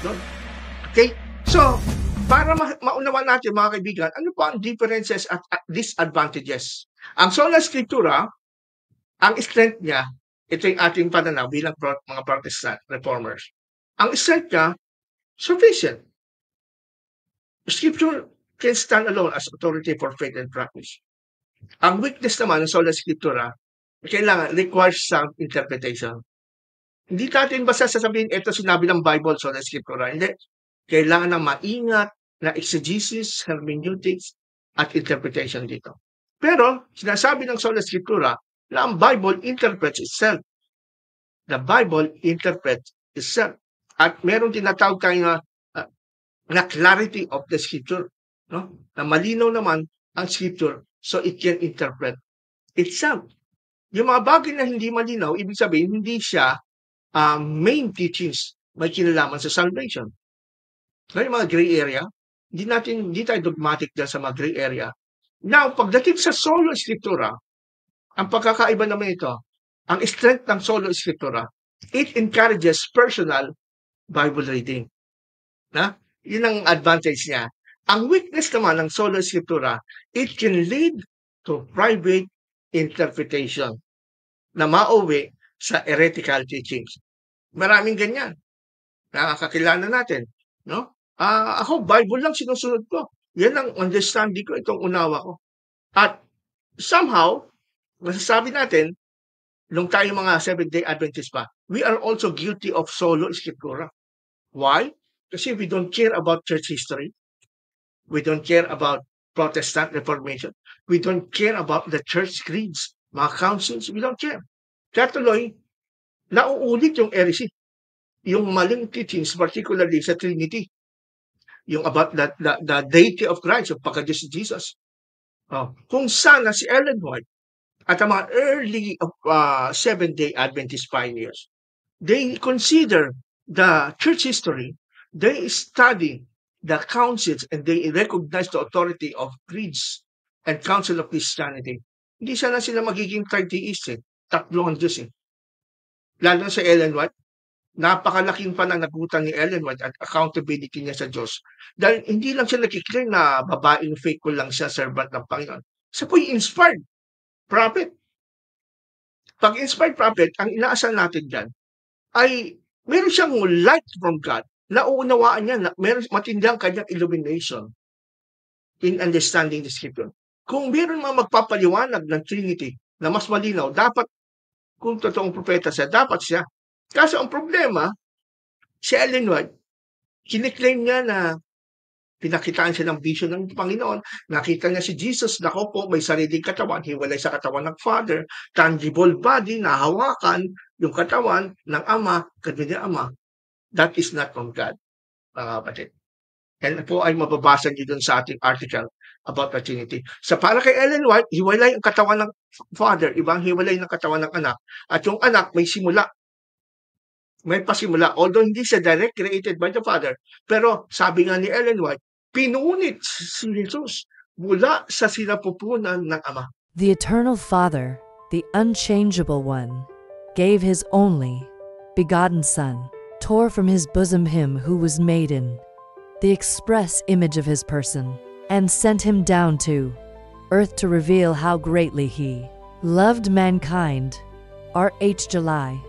doon. Okay? So, para maunawa natin mga kaibigan, ano po ang differences at disadvantages? Ang sola scriptura, ang strength niya, ito yung ating pananaw bilang mga Protestant reformers. Ang strength niya, sufficient. Scripture can stand alone as authority for faith and practice. Ang weakness naman ng sola scriptura, kailangan requires some interpretation. Hindi natin basta sasabihin, ito sinabi ng Bible, sola scriptura. Hindi. Kailangan ng maingat na exegesis, hermeneutics, at interpretation dito. Pero, sinasabi ng sola scriptura na ang Bible interprets itself. The Bible interprets itself. At meron tinatawag tayo na clarity of the scripture. No? Na malinaw naman ang scripture, so it can interpret itself. Yung mga bagay na hindi malinaw, ibig sabihin, hindi siya main teachings may kinalaman sa salvation. So, yung mga gray area, hindi tayo dogmatic dyan sa mga gray area. Now, pagdating sa solo scriptura, ang pagkakaiba naman ito, ang strength ng solo scriptura, it encourages personal Bible reading. Na? Yun ang advantage niya. Ang weakness naman ng solo scriptura, it can lead to private interpretation na mauwi sa heretical teachings. Maraming ganyan. Nakakakilala natin. No? Ako, Bible lang sinusunod ko. Yan ang understanding ko, itong unawa ko. At somehow, masasabi natin, nung tayo mga Seventh-day Adventist pa, we are also guilty of solo scriptura. Why? Kasi we don't care about church history. We don't care about Protestant Reformation. We don't care about the church creeds, mga councils. We don't care. Kaya tuloy, nauulit yung heresy. Yung maling teachings, particularly sa Trinity. Yung about the deity of Christ, yung pagka-Diyos ni Jesus. Kung sana si Ellen White at ang mga early Seventh-day Adventist pioneers, they consider the church history, they study the councils, and they recognize the authority of creeds and council of Christianity. Hindi sana sila magiging tritheist Tatlo ang Diyos Lalo sa Ellen White, napakalaking pananagutan ni Ellen White at accountability niya sa Diyos. Dahil hindi lang siya nakiklear na babaeng faithful lang siya, servant ng Panginoon. Siya po yung inspired prophet. Pag inspired prophet, ang inaasal natin dyan ay meron siyang light from God. Nauunawaan niya na meron matindang kanyang illumination in understanding the scripture. Kung meron mga magpapaliwanag ng Trinity na mas malinaw, dapat, kung totoong propeta siya, dapat siya. Kasi ang problema, si Ellen White, kiniklaim niya na pinakitaan siya ng vision ng Panginoon, nakita niya si Jesus, nako po, may sariling katawan, hiwalay sa katawan ng Father, tangible body, nahawakan yung katawan ng Ama, kanya ng Ama. That is not from God, mga kapatid. And po ay mababasa niyo dun sa ating article about the Trinity. So para kay Ellen White, hiwalay ang katawan ng Father, ibang hiwalay ng katawan ng anak. At yung anak may simula. May pasimula. Although hindi siya direct created by the Father. Pero sabi nga ni Ellen White, pinunit si Jesus mula sa sinapupunan ng Ama. The eternal Father, the unchangeable one, gave his only begotten Son, tore from his bosom him who was made in the express image of his person, and sent him down to earth to reveal how greatly he loved mankind. R.H. July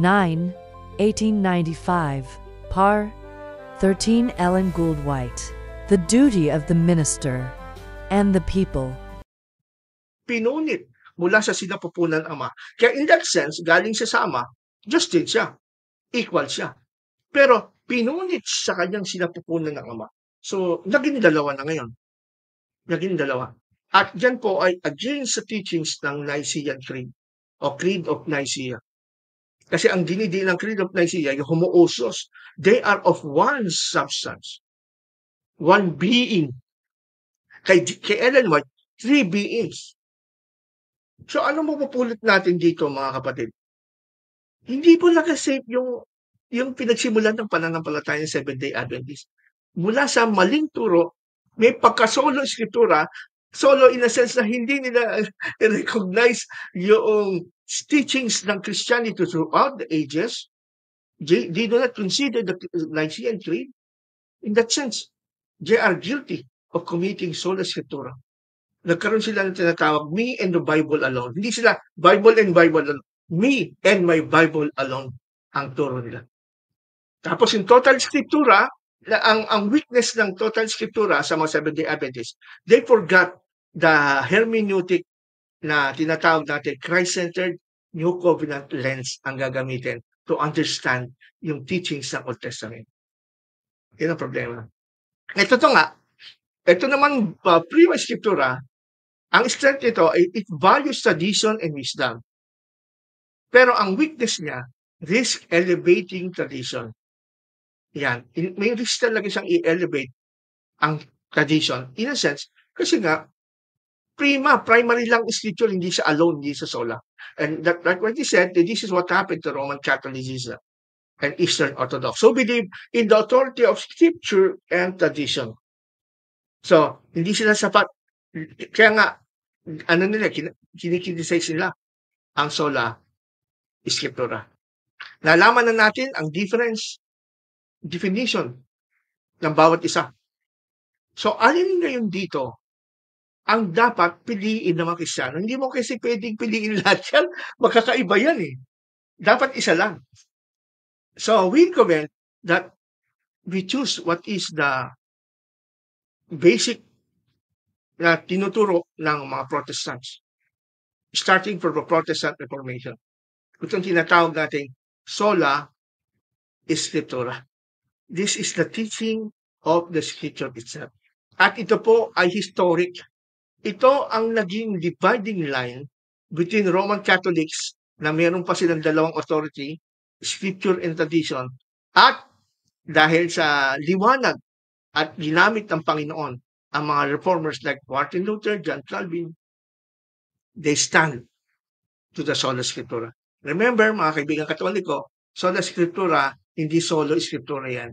9, 1895, Par 13 Ellen Gould White. The duty of the minister and the people. Pinunit mula sa sinapupunan ng Ama. Kaya in that sense, galing siya sa Ama, Diyos din siya. Equal siya. Pero pinunit sa kanyang sinapupunan ng Ama. So, naging dalawa na ngayon. Naging dalawa. At dyan po ay against sa teachings ng Nicene Creed o Creed of Nicaea. Kasi ang dinidin ng Creed of Nicaea, yung homoousios, they are of one substance. One being. Kay Ellen White, 3 beings. So ano mapupulot natin dito mga kapatid? Hindi po nakasafe yung pinagsimulan ng pananampalataya ng Seventh-day Adventist. Mula sa maling turo, may pagka-solo scriptura, solo in a sense na hindi nila recognize yung teachings ng Christianity throughout the ages, They do not consider the Nicene Creed. In that sense, they are guilty of committing sola scriptura. Nagkaroon sila ng tinatawag, me and the Bible alone. Hindi sila Bible and Bible alone. Me and my Bible alone ang turo nila. Tapos yung total scriptura, ang weakness ng total scriptura sa mga Seventh-day Adventists, they forgot the hermeneutic na tinatawag natin Christ-centered New Covenant lens ang gagamitin to understand yung teachings ng Old Testament. Yan ang problema. Ito naman prima scriptura, ang strength nito ay it values tradition and wisdom. Pero ang weakness niya, risk elevating tradition. Yan. May risk talaga siyang i-elevate ang tradition. In a sense, kasi nga, primary lang scripture, hindi siya alone, hindi sa sola. And like what he said, this is what happened to Roman Catholicism and Eastern Orthodox. So believe in the authority of scripture and tradition. So, hindi sila sapat. Kaya nga, kinikriticize nila ang sola scriptura. Nalaman na natin ang definition ng bawat isa. So, alin ngayon dito ang dapat piliin ng mga Kristiyano? Hindi mo kasi pwedeng piliin lahat yan. Magkakaiba yan eh. Dapat isa lang. So, we comment that we choose what is the basic na tinuturo ng mga Protestants. Starting from the Protestant Reformation. Itong tinatawag natin sola scriptura. This is the teaching of the scripture itself. At ito po ay historic. Ito ang naging dividing line between Roman Catholics na meron pa silang dalawang authority, scripture and tradition, at dahil sa liwanag at ginamit ng Panginoon ang mga reformers like Martin Luther, John Calvin, they stand to the sola scriptura. Remember, mga kaibigan Katoliko, sola scriptura, hindi solo scriptura yan.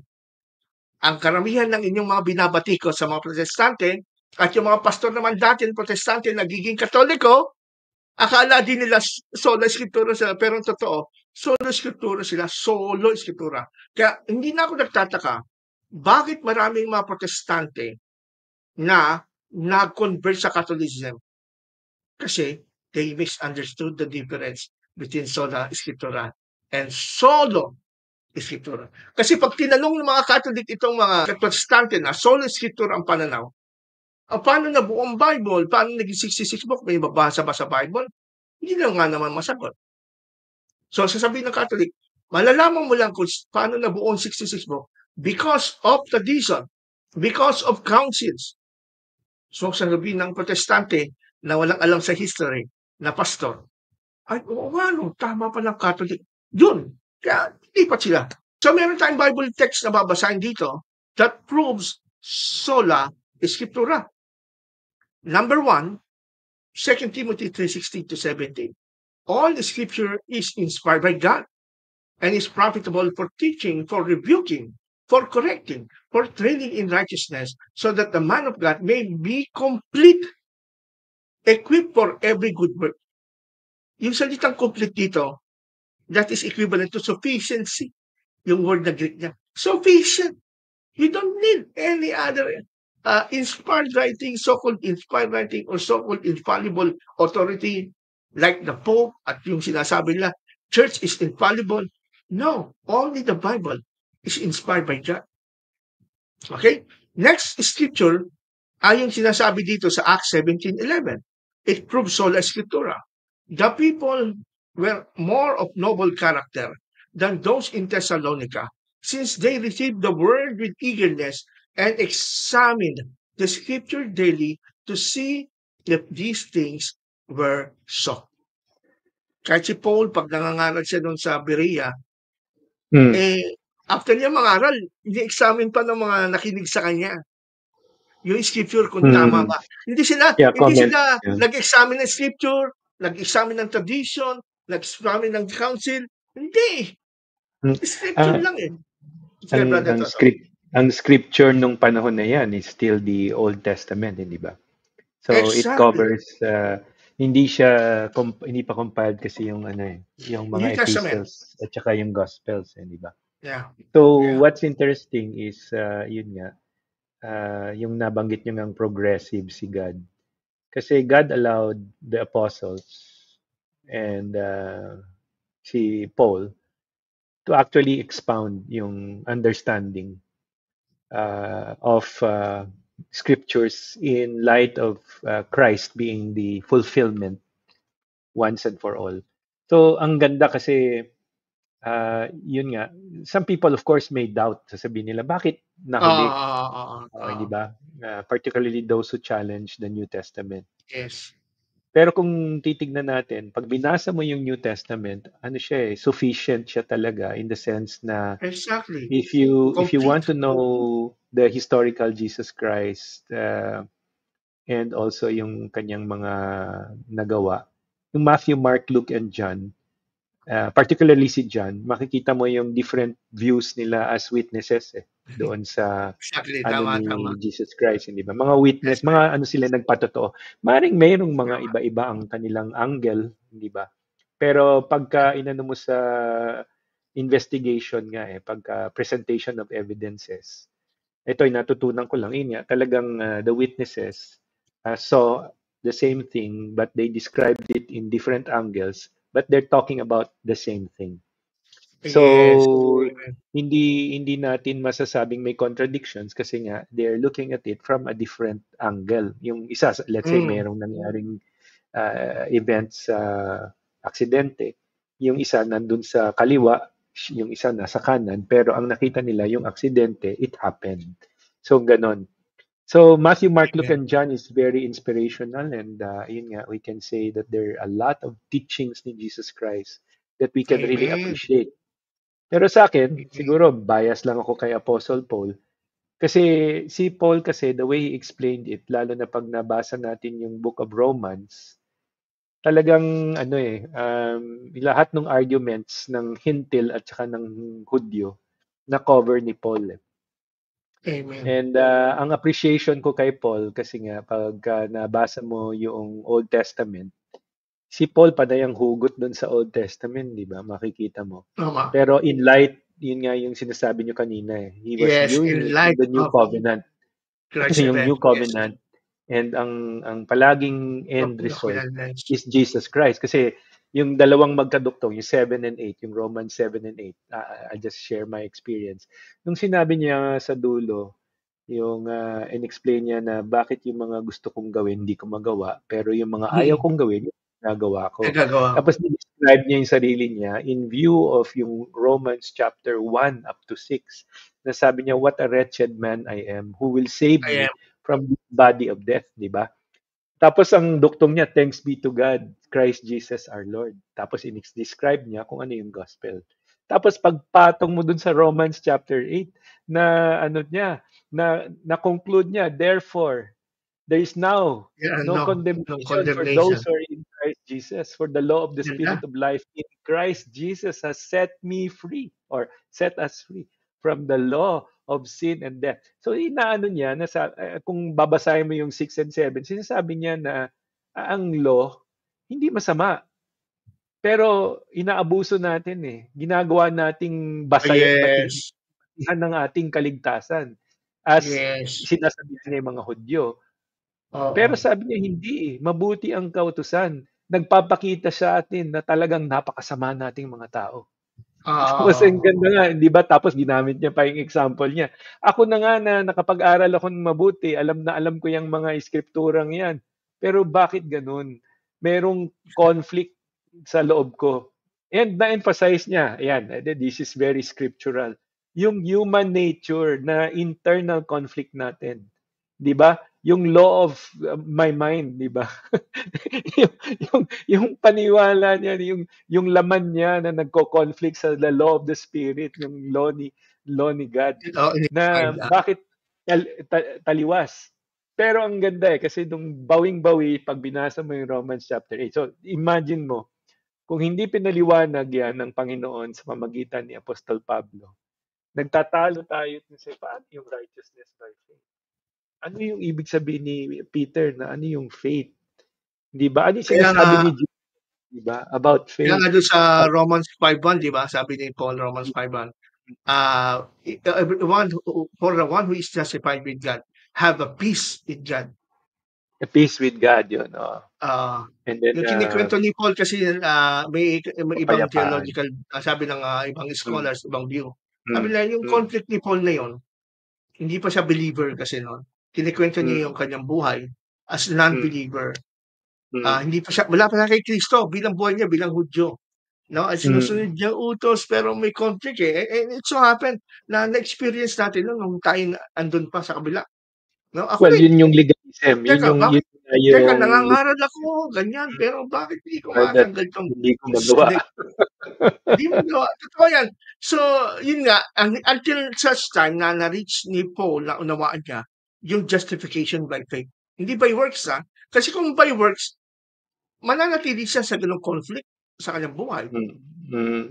Ang karamihan ng inyong mga binabatiko sa mga protestante at yung mga pastor naman dati ng protestante nagiging Katoliko, akala din nila sola scriptura sila, pero ang totoo, solo scriptura sila, solo scriptura. Kaya hindi na ako nagtataka, bakit maraming mga protestante na nag-convert sa Catholicism? Kasi they misunderstood the difference between sola scriptura and solo scriptura. Kasi pag tinanong ng mga Catholic itong mga protestante na solo scriptura ang pananaw, paano na buong Bible? Paano naging 66 book? May mabasa ba sa Bible? Hindi na nga naman masagot. So, sasabihin ng Catholic, malalaman mo lang kung paano na buong 66 book because of tradition, because of councils. So, sasabihin ng protestante na walang alam sa history, na pastor, ay, ano, tama pa ng Catholic. Yun, kaya lipat sila. So, meron tayong Bible text na babasahin dito that proves sola scriptura. Number 1, 2 Timothy 3:16-17. All the scripture is inspired by God and is profitable for teaching, for rebuking, for correcting, for training in righteousness, so that the man of God may be complete, equipped for every good work. Yung salitang complete dito, that is equivalent to sufficiency. Yung word na Greek niya. Sufficient. You don't need any other inspired writing, so-called inspired writing or so-called infallible authority like the Pope at yung sinasabi nila, church is infallible. No, only the Bible is inspired by God. Okay? Next scripture ay yung sinasabi dito sa Acts 17:11. It proves sola scriptura. The people were more of noble character than those in Thessalonica, since they received the word with eagerness and examined the scripture daily to see if these things were so. Kahit si Paul, pag nangangaral siya doon sa Berea, after niya mangaral, i-examine pa ng mga nakinig sa kanya yung scripture kung tama ba. Hindi sila nag-examine ng scripture, nag-examine ng tradition, nag-examine ng council. Hindi. Scripture lang eh. Ang scripture nung panahon na yan is still the Old Testament, hindi ba? So exactly. It covers hindi pa compiled kasi yung yung mga epistles at saka yung gospels, hindi ba? Yeah. So Yeah. what's interesting is yun nga, yung nabanggit nyo ng progressive si God. Kasi God allowed the apostles and si Paul to actually expound yung understanding of scriptures in light of Christ being the fulfillment once and for all. So ang ganda kasi yun nga, some people of course may doubt. Sasabihin nila, bakit nahuli? Hindi ba? Particularly those who challenge the New Testament. Yes. Pero kung titignan natin, pag binasa mo yung New Testament, ano siya sufficient siya talaga in the sense na Exactly. if you want Complete. to know the historical Jesus Christ and also yung kanyang mga nagawa, yung Matthew, Mark, Luke, and John, particularly si John, makikita mo yung different views nila as witnesses doon sa Exactly. ano Tama, tama. ni Jesus Christ, hindi ba? Mga witness, That's right. mga ano sila nagpatotoo. Maring mayroong mga Tama. iba-iba ang kanilang angle, hindi ba? Pero pagka inano mo sa investigation nga pagka presentation of evidences, ito ay natutunan ko lang, yun nga, talagang the witnesses saw the same thing but they described it in different angles but they're talking about the same thing. Yes. So, Amen. hindi natin masasabing may contradictions kasi nga they're looking at it from a different angle. Yung isa, let's say, mayroong nangyaring events sa aksidente. Yung isa nandun sa kaliwa, yung isa nasa kanan, pero ang nakita nila yung aksidente, it happened. So, ganon. So, Matthew, Mark, Luke, Amen. and John is very inspirational and yun nga, we can say that there are a lot of teachings ni Jesus Christ that we can really Amen. appreciate. Pero sa akin, Amen. siguro bias lang ako kay Apostle Paul. Kasi si Paul kasi, the way he explained it, lalo na pag nabasa natin yung Book of Romans, talagang ano lahat ng arguments ng Hintil at saka ng Hudyo na cover ni Paul. Amen. And ang appreciation ko kay Paul kasi nga pag nabasa mo yung Old Testament, si Paul panay ang hugot doon sa Old Testament, di ba? Makikita mo. Tama. Pero in light, yun nga yung sinasabi nyo kanina He was Yes, viewing in it in light the New of Covenant. Christ's Yung event. New Yes. Covenant. And ang palaging end result Acknowledge. is Jesus Christ. Kasi yung dalawang magkaduktong, yung 7 and 8, yung Romans 7 and 8, I just share my experience. Nung sinabi niya sa dulo, yung in-explain niya na bakit yung mga gusto kong gawin hindi ko magawa, pero yung mga ayaw kong gawin, yung ginagawa ko. Nagagawa ko. Tapos describe niya yung sarili niya in view of yung Romans chapter 1 up to 6. Na sabi niya, what a wretched man I am, who will save I me am. from the body of death, di ba? Tapos ang duktong niya, thanks be to God, Christ Jesus our Lord. Tapos in-describe niya kung ano yung gospel. Tapos pagpatong mo dun sa Romans chapter 8, na ano niya, na conclude niya, therefore, there is now Yeah, no no condemnation for those condemnation. who are in Christ Jesus. For the law of the Yan na. Spirit of life in Christ Jesus has set me free or set us free from the law of sin and death. So inaano niya na kung babasahin mo yung 6 and 7, sinasabi niya na ang law hindi masama. Pero inaabuso natin Ginagawa nating Yes. basihan ng ating kaligtasan. As Yes. sinasabihan niya yung mga Hudyo. Pero Oo. sabi niya hindi mabuti ang kautusan. Nagpapakita sa atin na talagang napakasama nating mga tao. Tapos ang ganda nga, di ba? Tapos ginamit niya pa yung example niya. Ako na nga na nakapag-aral ako ng mabuti, alam na alam ko yung mga iskripturang yan. Pero bakit ganun? Merong conflict sa loob ko. And na-emphasize niya, ayan, this is very scriptural. Yung human nature na internal conflict natin. Di ba? Yung law of my mind, di ba? yung paniwala niya, yung laman niya na nagko-conflict sa the law of the spirit, yung law ni God Oo, na in-describe bakit taliwas. Pero ang ganda kasi nung bawing-bawi pag binasa mo yung Romans chapter 8. So imagine mo kung hindi pinaliwanag yan ng Panginoon sa pamagitan ni Apostol Pablo, nagtatalo tayo sa paano yung righteousness by faith. Ano yung ibig sabihin ni Peter na ano yung faith? Di ba? Ano yung Kaya nga, sinasabi ni Jesus, di ba? About kaya faith. nga doon sa Romans 5:1, di ba? Sabi ni Paul, Romans 5:1. For the one who is justified with God, have a peace with God. A peace with God yun. Oh. Ah, And then, yung kinikwento ni Paul kasi, may ibang kapayapaan. theological, sabi ng ibang Mm, scholars, ibang view. Sabi mm, nila yung mm, conflict ni Paul na yun, hindi pa siya believer kasi noon. Kinikwento niya yung mm, kanyang buhay as mm, non-believer. mm, Hindi pa siya, wala pa siya kay Kristo bilang buhay niya bilang Hudyo. No, at mm. sinusunod niya utos pero may conflict eh. And it so happened na na-experience natin nun nung tayo andun pa sa kabila. No, ako Well, rin. yun yung legalism. Yun Teka, yung, bakit? yun na Teka, yung nangangaral ako, ganyan, pero bakit hindi ko that matanggal tong hindi ko magawa. hindi mo gawa. Totoo yan. So, yun nga, until such time na na-reach ni Paul na unawaan niya yung justification by faith. Hindi by works, ha? Kasi kung by works, mananatili siya sa ganung conflict sa kanyang buhay. Mm, mm.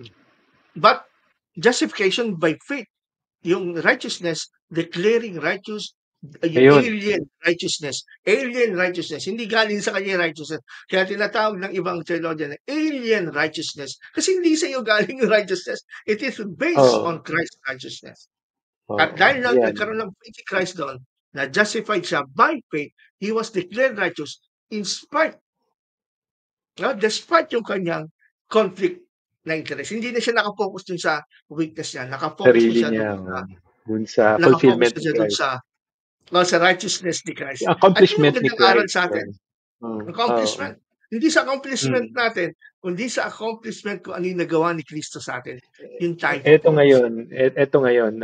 But justification by faith, yung righteousness, declaring righteous, yung Ayun. alien righteousness, hindi galing sa kanya yung righteousness. Kaya tinatawag ng ibang theologian na alien righteousness. Kasi hindi sa iyo galing yung righteousness. It is based on Oo. Christ's righteousness. At Oo. dahil Yan. nagkaroon ng faith in Christ doon, na justified siya by faith, he was declared righteous in spite, despite yung kanyang conflict na interest. Hindi na siya nakafocus dun sa weakness niya. Nakafocus na Sarili siya niya. dun sa Dun sa nakafocus fulfillment na ni siya dun Christ. sa righteousness ni Christ. Yung At yun yung accomplishment ni magandang aral Christ. sa atin. Oo. Accomplishment. Hindi sa accomplishment Mm. natin, kundi sa accomplishment kung ano yung nagawa ni Kristo sa atin. Yun tayo Eto focus. ngayon, eto ngayon,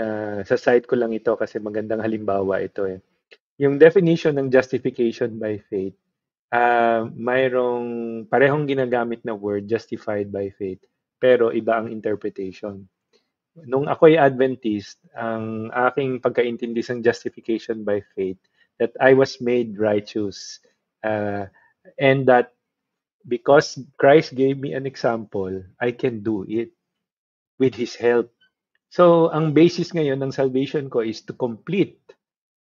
sa site ko lang ito kasi magandang halimbawa ito eh. Yung definition ng justification by faith, mayroong parehong ginagamit na word, justified by faith, pero iba ang interpretation. Nung ako'y Adventist, ang aking pagkaintindi sa justification by faith, that I was made righteous, uh, and that because Christ gave me an example, I can do it with His help. So, ang basis ngayon ng salvation ko is to complete,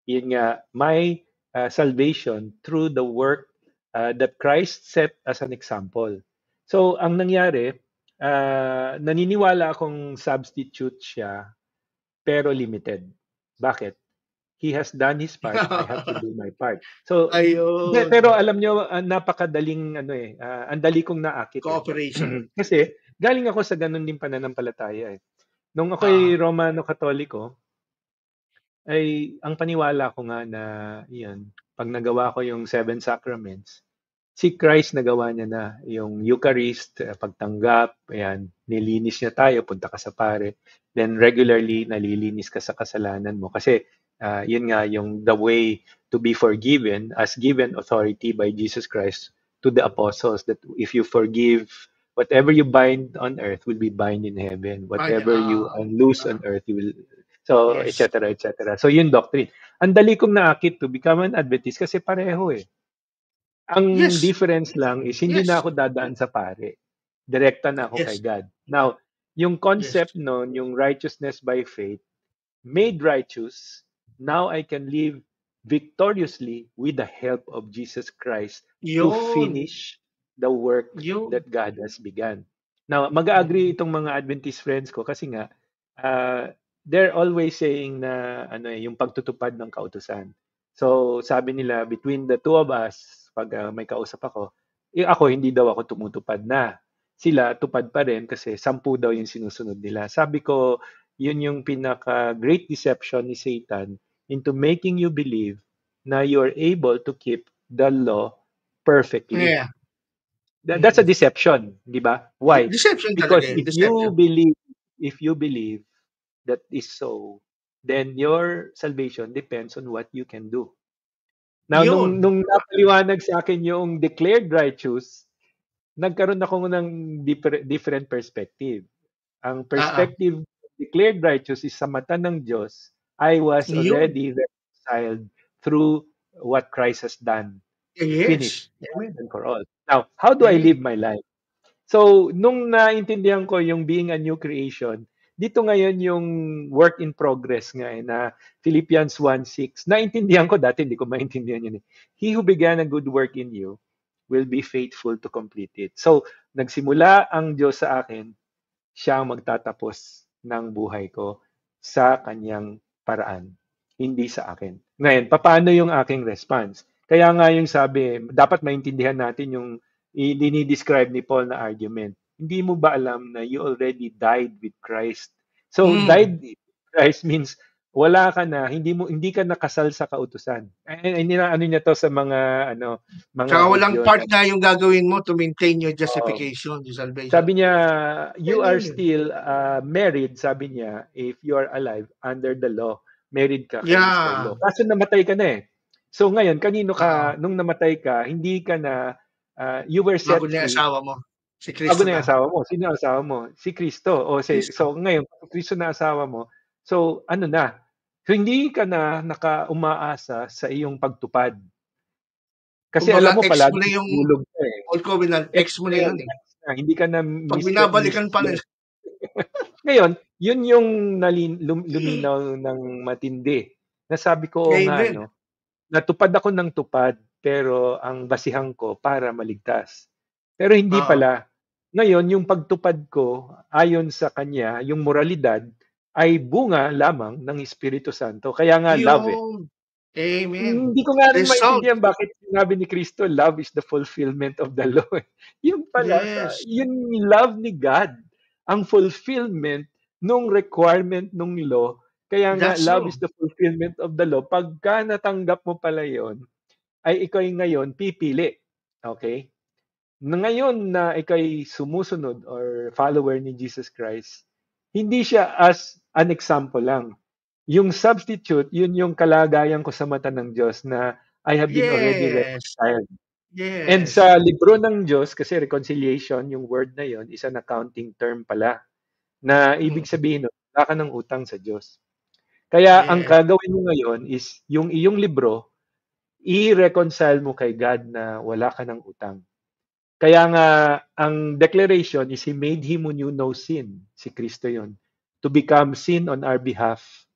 yun nga, my salvation through the work that Christ set as an example. So, ang nangyari, naniniwala akong substitute siya, pero limited. Bakit? He has done his part, I have to do my part. So, pero Ayun. alam nyo, napakadaling, ang dali kong naakit eh. Cooperation. Kasi, galing ako sa ganun din pananampalataya eh. Nung ako'y Ah, Romano-Katoliko, ay ang paniwala ko nga na iyan, pag nagawa ko yung seven sacraments, si Christ nagawa niya na yung Eucharist, pagtanggap, ayan, nilinis niya tayo, punta ka sa pare. Then regularly nalilinis ka sa kasalanan mo kasi yun nga yung the way to be forgiven as given authority by Jesus Christ to the apostles that if you forgive whatever you bind on earth will be bind in heaven, whatever you unloose on ah, earth you will, so yes. etc etc. So yun doctrine. Ang dali kong naakit to become an Adventist kasi pareho eh. Ang Yes. difference lang is hindi na Yes. ako dadaan sa pare. Direkta na ako kay Yes. God. Now, yung Yes. concept nun, yung righteousness by faith, made righteous, now I can live victoriously with the help of Jesus Christ to Yun. finish the work Yun. that God has begun. Now, mag-agree itong mga Adventist friends ko kasi nga, they're always saying na yung pagtutupad ng kautusan. So, sabi nila, between the two of us, pag may kausap ako, ako, hindi daw ako tumutupad na. Sila, tupad pa rin kasi 10 daw yung sinusunod nila. Sabi ko, yun yung pinaka-great deception ni Satan into making you believe na you're able to keep the law perfectly. Yeah. That's a deception, di ba? Why? Deception talaga Because yun. Deception. if you believe that is so, then your salvation depends on what you can do. Now, Yun. nung napaliwanag sa akin yung declared righteous, nagkaroon ako ng different perspective. Ang Ah. perspective declared righteous is sa mata ng Diyos, I was Yun. already reconciled through what Christ has done, finished Yes. once Amen. and for all. Now, how do I live Amen. my life? So, nung naintindihan ko yung being a new creation, dito ngayon yung work in progress nga na Philippians 1:6. Naintindihan ko dati, hindi ko maintindihan yun eh. He who began a good work in you will be faithful to complete it. So, nagsimula ang Diyos sa akin, siya ang magtatapos ng buhay ko. sa kanyang paraan, hindi sa akin. Ngayon, paano yung aking response? Kaya nga yung sabi, dapat maintindihan natin yung dinidescribe ni Paul na argument. Hindi mo ba alam na you already died with Christ? So, Mm. died with Christ means wala ka na, hindi ka nakasal sa kautusan. Ano niya to sa mga Tsaka walang Hudyo part na na yung gagawin mo to maintain your uh, justification, your salvation. sabi niya, you Yan are yun. still married, sabi niya, if you are alive under the law, married ka kay Mr. Yeah. Law. Kaso namatay ka na eh. So ngayon, kanino Oo. ka, nung namatay ka, hindi ka na, you were Bago set na yung free. asawa mo. Si Bago Kristo na yung na. asawa mo. Sino ang asawa mo? Si Kristo. Kristo. So ngayon, kung Kristo na asawa mo, so ano na? So hindi ka na umaasa sa iyong pagtupad. Kasi Kumbaga, alam mo, ex mo palagi na yung hulog ka eh. old covenant, Ex ex mo na na yan, yun eh. ex na. Hindi ka na Pag binabalikan pa nila. Ngayon, yun yung luminaw ng matindi. Nasabi ko, oo nga, Amen. no? Natupad ako ng tupad, pero ang basihan ko para maligtas. Pero hindi Oo. pala. Ngayon, yung pagtupad ko, ayon sa kanya, yung moralidad, ay bunga lamang ng Espiritu Santo. Kaya nga, love eh. Yun. Amen. Hindi ko nga rin Result. maintindihan bakit sinabi ni Kristo, love is the fulfillment of the law. Yung pala, Yes. yung love ni God, ang fulfillment nung requirement nung law. Kaya nga, That's love true. is the fulfillment of the law. Pagka natanggap mo pala yon, ay ikaw ngayon pipili. Okay? Na ngayon na ikay sumusunod or follower ni Jesus Christ, hindi siya as an example lang. Yung substitute, yun yung kalagayan ko sa mata ng Diyos na I have been already Yes. reconciled. And Yes. sa libro ng Diyos, kasi reconciliation, yung word na yon, is an accounting term pala, na ibig Mm. sabihin, wala ka ng utang sa Diyos. Kaya ang Yes. gagawin mo ngayon is yung iyong libro, i-reconcile mo kay God na wala ka ng utang. Kaya nga, ang declaration is He made Him who knew no sin. Si Kristo yon, to become sin on our behalf.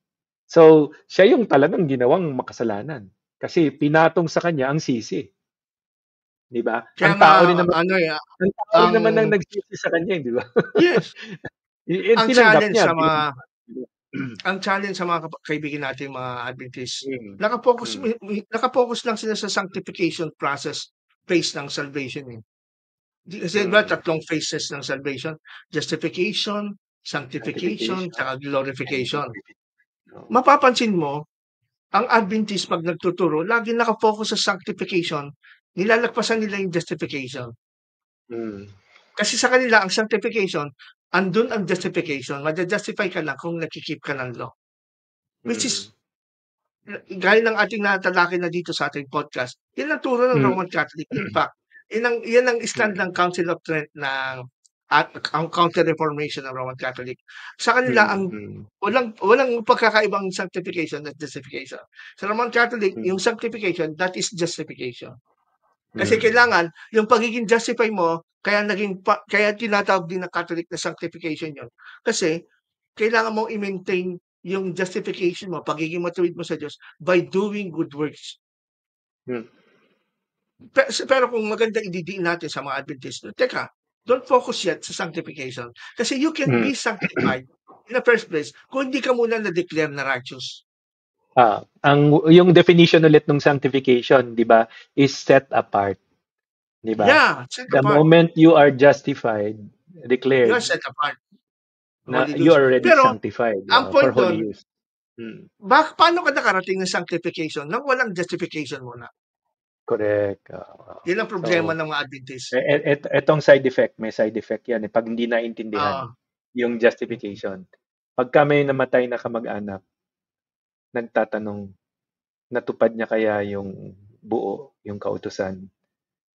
So, siya yung talagang ginawang makasalanan. Kasi pinatong sa kanya ang sisi. Di ba? Kaya nga, ano Ang tao rin ang, naman ang nagsisi sa kanya, di ba? yes, ang Tinanggap challenge niya. sa mga ang challenge sa mga kaibigan natin mga Adventist, Mm, naka-focus mm, naka-focus lang sila sa sanctification process phase ng salvation eh. Kasi ba mm. tatlong phases ng salvation, justification, sanctification, Sanctification saka and glorification. glorification. Mapapansin mo, ang Adventist 'pag nagtuturo laging naka-focus sa sanctification, nilalagpasan nila yung justification. Mm, Kasi sa kanila ang sanctification, andun ang justification, maju-justify ka lang kung nagki-keep ka ng law. Which is mm, gaya ng ating natalakay na dito sa ating podcast, yan ang turo ng mm, Roman Catholic. In fact, yan ang stand mm, ng Council of Trent ng at ang Counter-Reformation ng Roman Catholic. Sa kanila mm, ang mm, walang pagkakaibang sanctification at justification. Sa Roman Catholic, yung mm, sanctification, that is justification. Kasi mm, kailangan yung pagiging justify mo, kaya tinatawag din ng Catholic na sanctification yon. Kasi kailangan mong i-maintain yung justification mo, pagiging matuwid mo sa Diyos by doing good works. mm, Pero kung maganda ididiin natin sa mga Adventist, teka, don't focus yet sa sanctification. Kasi you can mm. be sanctified in the first place kung hindi ka muna na-declare na righteous. Yung definition ulit ng sanctification, 'di ba, is set apart, 'di ba? Yeah, set The apart. moment you are justified, You are declared set apart. na Holy you Ghost. are already Pero, sanctified ang for point holy doon, use. Mm, paano ka nakarating ng sanctification nang walang justification muna? correct. Yun ang problema So, ng mga Adventist. etong side effect, may side effect yan. Pag hindi naintindihan Oo. yung justification. Pagka may namatay na kamag-anak, nagtatanong, natupad niya kaya yung buo, yung kautusan.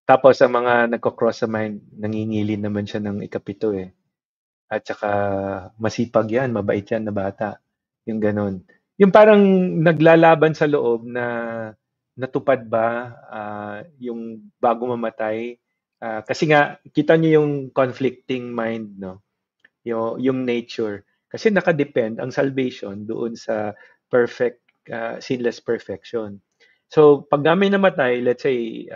Tapos ang mga nagko-cross sa mind, nangingilin naman siya ng ikapito eh. At saka masipag yan, mabait yan na bata. Yung ganun. Yung parang naglalaban sa loob na natupad ba yung bago mamatay. Kasi nga, kita niyo yung conflicting mind, no? Yung nature. Kasi nakadepend ang salvation doon sa perfect, sinless perfection. So, pag may namatay, let's say,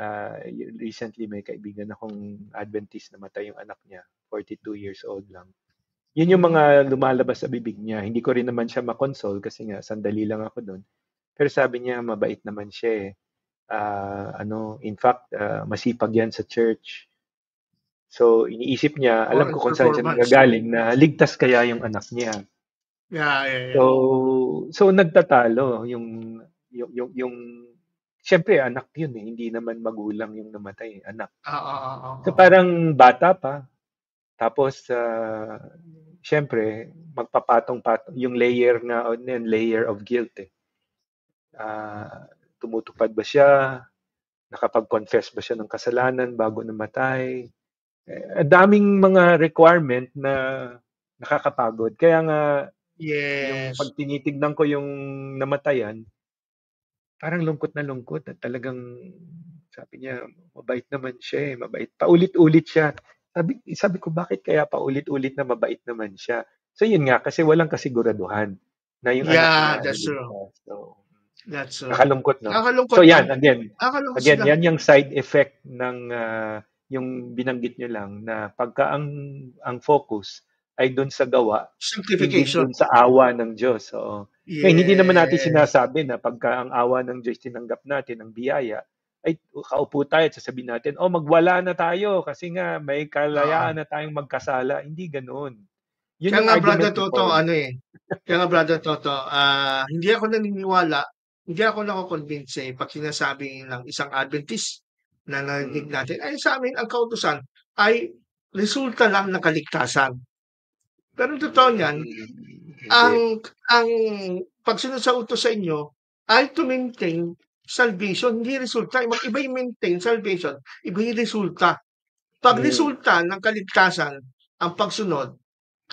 recently may kaibigan akong Adventist namatay yung anak niya, 42 years old lang. Yun yung mga lumalabas sa bibig niya. Hindi ko rin naman siya makonsole kasi nga sandali lang ako doon. Pero sabi niya mabait naman siya eh. In fact, masipag yan sa church. So iniisip niya, Or alam ko in kung saan siya performance. nanggagaling na ligtas kaya yung anak niya. Yeah. So nagtatalo yung siyempre anak yun eh, hindi naman magulang yung namatay, anak. So Oo. parang bata pa. Tapos siyempre magpapatong-patong yung layer nga on yun, layer of guilt eh. Tumutupad ba siya? Nakapag-confess ba siya ng kasalanan bago namatay? Ang daming mga requirement na nakakapagod. Kaya nga yung Yes. pag tinitignan ko yung namatayan, parang lungkot na lungkot at talagang sabi niya, mabait naman siya eh, mabait. Paulit-ulit siya. Sabi ko, bakit kaya paulit-ulit na mabait naman siya? So yun nga, kasi walang kasiguraduhan na yung anak Yeah, niya ay that's true. ligtas. So, That's true. nakalungkot, no? Nakakalungkot, So no? yan, again, Nakakalungkot again, sila. yan yung side effect ng yung binanggit nyo lang na pagka ang focus ay doon sa gawa, hindi Sanctification. doon sa awa ng Diyos. So, ngayon, hindi naman natin Yes. sinasabi na pagka ang awa ng Diyos tinanggap natin, ang biyaya, ay kaupo tayo at sasabihin natin, oh, magwala na tayo kasi nga may Oo. kalayaan na tayong magkasala. Hindi ganoon. Yun Kaya yung nga argument Brother ni Toto, Paul. kaya nga Brother Toto, hindi ako naniniwala, hindi ako nako-convince pag sinasabi ng isang Adventist na narinig Mm. natin, ay sa amin ang kautusan ay resulta lang ng kaligtasan. Pero ang totoo niyan, Hindi. ang pagsunod sa utos sa inyo ay to maintain salvation, hindi resulta. Mag-iba yung maintain salvation, iba yung resulta. Pag Mm. resulta ng kaligtasan ang pagsunod,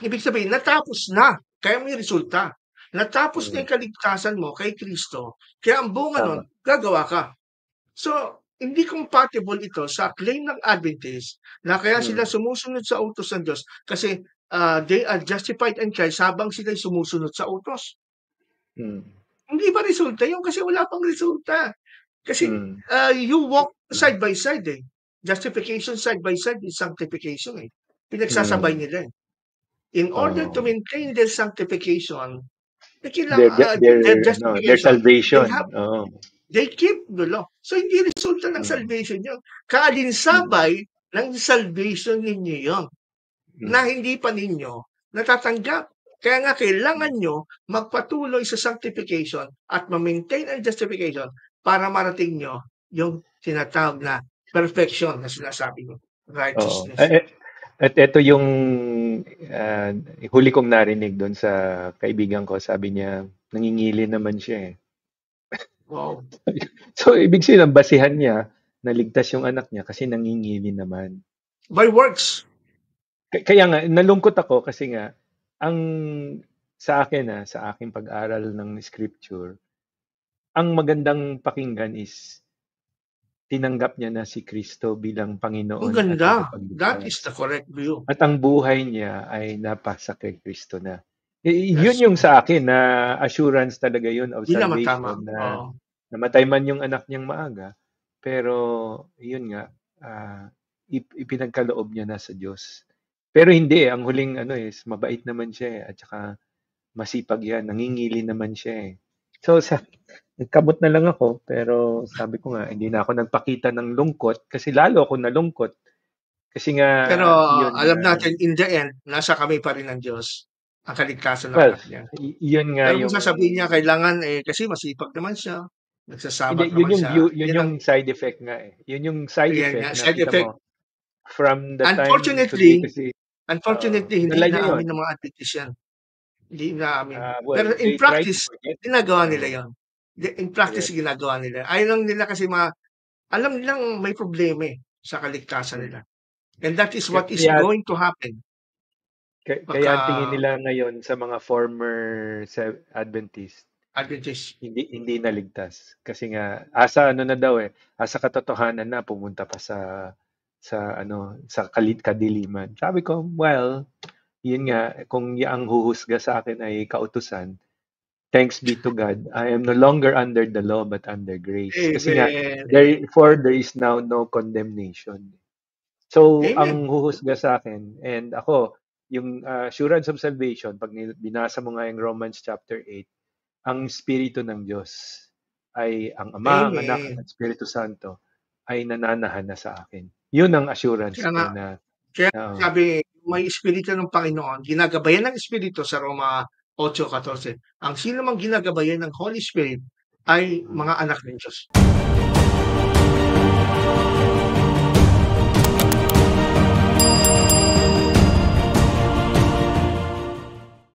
ibig sabihin natapos na, kaya may resulta. Natapos na Mm. yung kaligtasan mo kay Kristo, kaya ang bunga nun, Tama. gagawa ka. So, hindi compatible ito sa claim ng Adventist na kaya sila Mm. sumusunod sa utos ng Diyos kasi they are justified in Christ habang sila sumusunod sa utos. Mm. Hindi ba resulta yun? Kasi wala pang resulta. Kasi Mm. you walk side by side eh. Justification side by side is sanctification eh. Pinagsasabay Mm. nila eh. In order to Oh. maintain their sanctification, Their their their their ano, their justification, they have salvation. Oh. they keep the law. So hindi resulta ng Mm. salvation yun. Mm. Kaalinsabay ng salvation ninyo yun na Mm. hindi pa ninyo natatanggap. Kaya nga kailangan nyo magpatuloy sa sanctification at ma-maintain ang justification para marating nyo yung tinatawag na perfection na sinasabi nyo, Oo. righteousness. At ito yung ah, huli kong narinig doon sa kaibigan ko. Sabi niya, nangingili naman siya eh. Wow. So, ibig sabihin, ang basihan niya, naligtas yung anak niya kasi nangingili naman. By works. Kaya nga, nalungkot ako kasi nga, ang sa akin sa aking pag-aral ng scripture, ang magandang pakinggan is tinanggap niya na si Kristo bilang Ang Panginoon at ganda. That is the tagapagligtas. correct view. At ang buhay niya ay napasa kay Kristo na. Yun Yes. yung sa akin na assurance talaga yun of Yun naman tama. salvation na Oo. namatay man yung anak niyang maaga, pero yun nga, ipinagkaloob niya na sa Diyos. Pero hindi ang huling ano is mabait naman siya at saka masipag yan, nangingili naman siya eh. So nagkamot na lang ako, pero sabi ko nga, hindi na ako nagpakita ng lungkot kasi lalo ako nalungkot. Kasi nga, Pero yun, alam natin in the end, nasa kami pa rin ng Diyos ang kaligtasan ng well, anak niya. yun nga Pero kung yung, sasabihin niya kailangan kasi masipag naman siya, hindi, nagsasabat yun naman yung siya. view, yun Yan yung ang side effect nga eh. Yun yung side yan nga effect na side kita effect. mo, from the time today Unfortunately, kasi, hindi dala niya yun. inaamin ng mga Adventist yan. Hindi inaamin. Well, Pero in they try to practice, forget. ginagawa nila Oh, yon. In practice, correct. ginagawa nila. Ayaw lang nila kasi alam nilang may problema sa kaligtasan Mm. nila. And that is what is Kaya, going to happen. kaya Pagka ang tingin nila ngayon sa mga former Adventist, Adventist. hindi naligtas. Kasi nga, asa ano na daw asa katotohanan na pumunta pa sa kadiliman. Sabi ko, well, yun nga, kung ang huhusga sa akin ay kautusan, thanks be to God, I am no longer under the law but under grace. Kasi nga, Amen. therefore there is now no condemnation. So, Amen. ang huhusga sa akin, and ako, yung assurance of salvation, pag binasa mo nga yung Romans chapter 8, ang Espiritu ng Diyos ay ang Ama, ang Anak, Amen. at Espiritu Santo ay nananahan na sa akin. Yun ang assurance Kaya ko nga, na kaya oo. sabi, may Espiritu ng Panginoon, ginagabayan ng Espiritu sa Roma 8:14. Ang sino mang ginagabayan ng Holy Spirit ay mga anak ng Diyos.